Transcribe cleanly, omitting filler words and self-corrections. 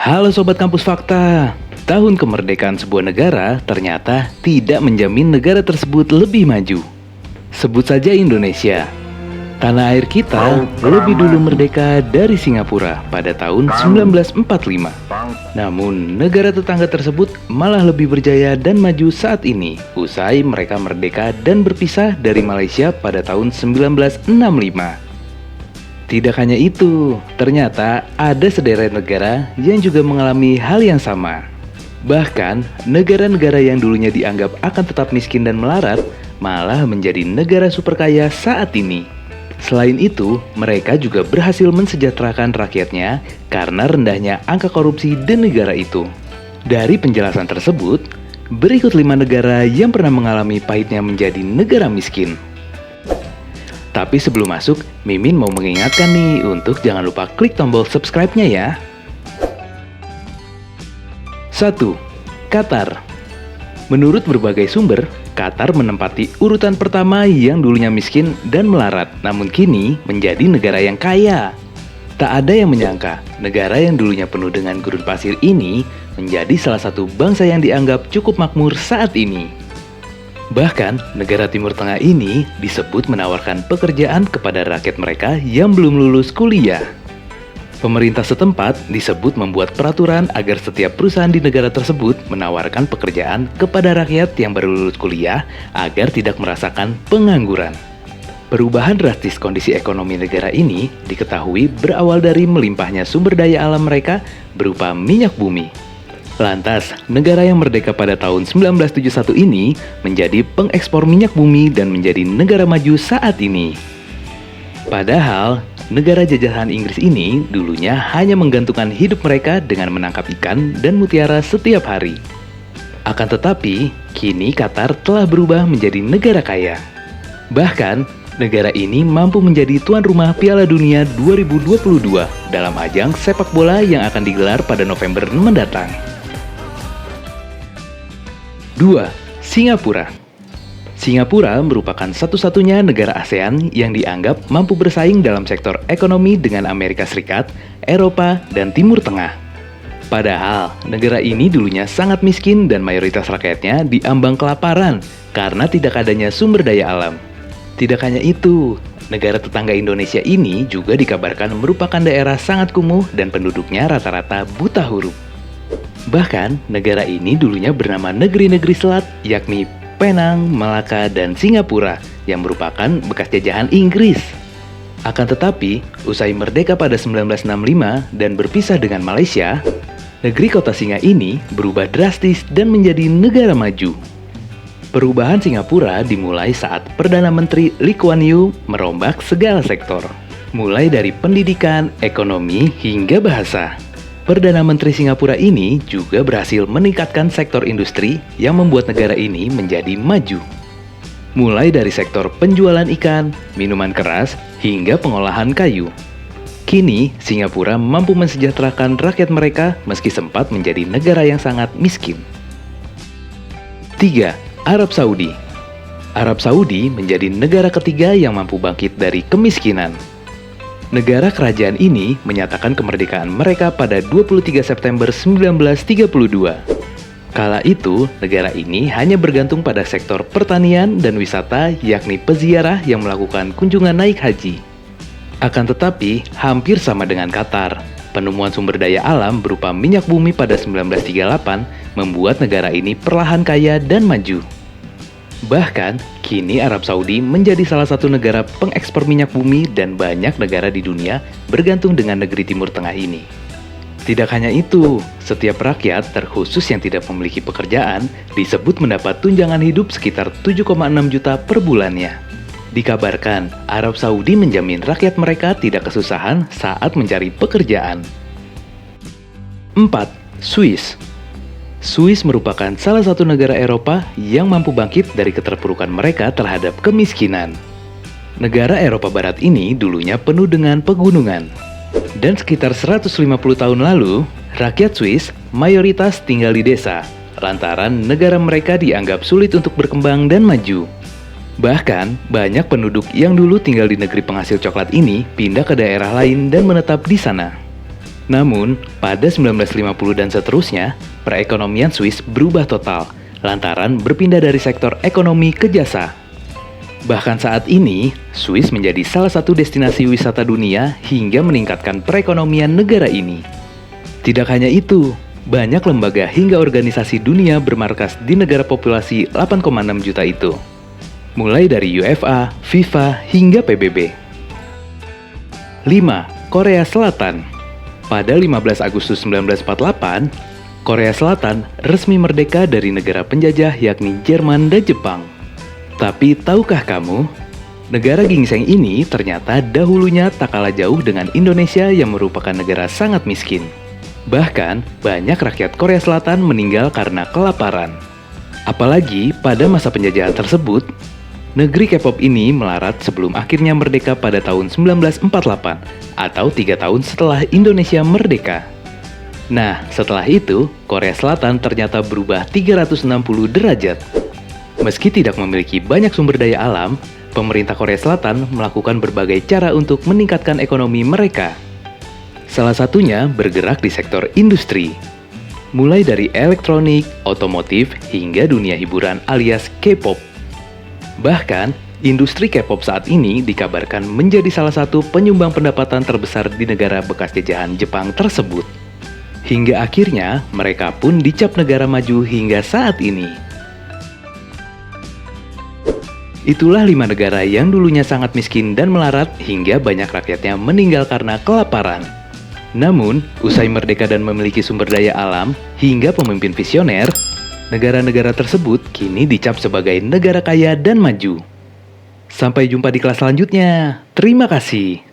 Halo Sobat Kampus Fakta. Tahun kemerdekaan sebuah negara ternyata tidak menjamin negara tersebut lebih maju. Sebut saja Indonesia. Tanah air kita lebih dulu merdeka dari Singapura pada tahun 1945. Namun, negara tetangga tersebut malah lebih berjaya dan maju saat ini, usai mereka merdeka dan berpisah dari Malaysia pada tahun 1965. Tidak hanya itu, ternyata ada sederet negara yang juga mengalami hal yang sama. Bahkan, negara-negara yang dulunya dianggap akan tetap miskin dan melarat, malah menjadi negara super kaya saat ini. Selain itu, mereka juga berhasil mensejahterakan rakyatnya karena rendahnya angka korupsi di negara itu. Dari penjelasan tersebut, berikut 5 negara yang pernah mengalami pahitnya menjadi negara miskin. Tapi sebelum masuk, Mimin mau mengingatkan nih untuk jangan lupa klik tombol subscribe-nya ya. 1. Qatar. Menurut berbagai sumber, Qatar menempati urutan pertama yang dulunya miskin dan melarat, namun kini menjadi negara yang kaya. Tak ada yang menyangka, negara yang dulunya penuh dengan gurun pasir ini menjadi salah satu bangsa yang dianggap cukup makmur saat ini. Bahkan, negara Timur Tengah ini disebut menawarkan pekerjaan kepada rakyat mereka yang belum lulus kuliah. Pemerintah setempat disebut membuat peraturan agar setiap perusahaan di negara tersebut menawarkan pekerjaan kepada rakyat yang baru lulus kuliah agar tidak merasakan pengangguran. Perubahan drastis kondisi ekonomi negara ini diketahui berawal dari melimpahnya sumber daya alam mereka berupa minyak bumi. Lantas, negara yang merdeka pada tahun 1971 ini menjadi pengekspor minyak bumi dan menjadi negara maju saat ini. Padahal, negara jajahan Inggris ini dulunya hanya menggantungkan hidup mereka dengan menangkap ikan dan mutiara setiap hari. Akan tetapi, kini Qatar telah berubah menjadi negara kaya. Bahkan, negara ini mampu menjadi tuan rumah Piala Dunia 2022 dalam ajang sepak bola yang akan digelar pada November mendatang. 2. Singapura. Singapura merupakan satu-satunya negara ASEAN yang dianggap mampu bersaing dalam sektor ekonomi dengan Amerika Serikat, Eropa, dan Timur Tengah. Padahal, negara ini dulunya sangat miskin dan mayoritas rakyatnya diambang kelaparan karena tidak adanya sumber daya alam. Tidak hanya itu, negara tetangga Indonesia ini juga dikabarkan merupakan daerah sangat kumuh dan penduduknya rata-rata buta huruf. Bahkan, negara ini dulunya bernama negeri-negeri selat, yakni Penang, Malaka, dan Singapura, yang merupakan bekas jajahan Inggris. Akan tetapi, usai merdeka pada 1965 dan berpisah dengan Malaysia, negeri kota Singa ini berubah drastis dan menjadi negara maju. Perubahan Singapura dimulai saat Perdana Menteri Lee Kuan Yew merombak segala sektor, mulai dari pendidikan, ekonomi, hingga bahasa. Perdana Menteri Singapura ini juga berhasil meningkatkan sektor industri yang membuat negara ini menjadi maju. Mulai dari sektor penjualan ikan, minuman keras, hingga pengolahan kayu. Kini, Singapura mampu mensejahterakan rakyat mereka meski sempat menjadi negara yang sangat miskin. 3. Arab Saudi. Arab Saudi menjadi negara ketiga yang mampu bangkit dari kemiskinan. Negara kerajaan ini menyatakan kemerdekaan mereka pada 23 September 1932. Kala itu, negara ini hanya bergantung pada sektor pertanian dan wisata, yakni peziarah yang melakukan kunjungan naik haji. Akan tetapi, hampir sama dengan Qatar, penemuan sumber daya alam berupa minyak bumi pada 1938 membuat negara ini perlahan kaya dan maju. Bahkan, kini Arab Saudi menjadi salah satu negara pengekspor minyak bumi dan banyak negara di dunia bergantung dengan negeri Timur Tengah ini. Tidak hanya itu, setiap rakyat, terkhusus yang tidak memiliki pekerjaan, disebut mendapat tunjangan hidup sekitar 7,6 juta per bulannya. Dikabarkan, Arab Saudi menjamin rakyat mereka tidak kesusahan saat mencari pekerjaan. 4. Swiss. Swiss merupakan salah satu negara Eropa yang mampu bangkit dari keterpurukan mereka terhadap kemiskinan. Negara Eropa Barat ini dulunya penuh dengan pegunungan. Dan sekitar 150 tahun lalu, rakyat Swiss mayoritas tinggal di desa, lantaran negara mereka dianggap sulit untuk berkembang dan maju. Bahkan, banyak penduduk yang dulu tinggal di negeri penghasil coklat ini pindah ke daerah lain dan menetap di sana. Namun, pada 1950 dan seterusnya, perekonomian Swiss berubah total, lantaran berpindah dari sektor ekonomi ke jasa. Bahkan saat ini, Swiss menjadi salah satu destinasi wisata dunia hingga meningkatkan perekonomian negara ini. Tidak hanya itu, banyak lembaga hingga organisasi dunia bermarkas di negara populasi 8,6 juta itu. Mulai dari UEFA, FIFA, hingga PBB. 5. Korea Selatan. Pada 15 Agustus 1948, Korea Selatan resmi merdeka dari negara penjajah yakni Jerman dan Jepang. Tapi tahukah kamu, negara gingseng ini ternyata dahulunya tak kalah jauh dengan Indonesia yang merupakan negara sangat miskin. Bahkan, banyak rakyat Korea Selatan meninggal karena kelaparan. Apalagi pada masa penjajahan tersebut, negeri K-pop ini melarat sebelum akhirnya merdeka pada tahun 1948 atau 3 tahun setelah Indonesia merdeka. Nah, setelah itu, Korea Selatan ternyata berubah 360 derajat. Meski tidak memiliki banyak sumber daya alam, pemerintah Korea Selatan melakukan berbagai cara untuk meningkatkan ekonomi mereka. Salah satunya bergerak di sektor industri. Mulai dari elektronik, otomotif, hingga dunia hiburan alias K-pop. Bahkan, industri K-pop saat ini dikabarkan menjadi salah satu penyumbang pendapatan terbesar di negara bekas jajahan Jepang tersebut. Hingga akhirnya, mereka pun dicap negara maju hingga saat ini. Itulah 5 negara yang dulunya sangat miskin dan melarat hingga banyak rakyatnya meninggal karena kelaparan. Namun, usai merdeka dan memiliki sumber daya alam hingga pemimpin visioner, negara-negara tersebut kini dicap sebagai negara kaya dan maju. Sampai jumpa di kelas selanjutnya. Terima kasih.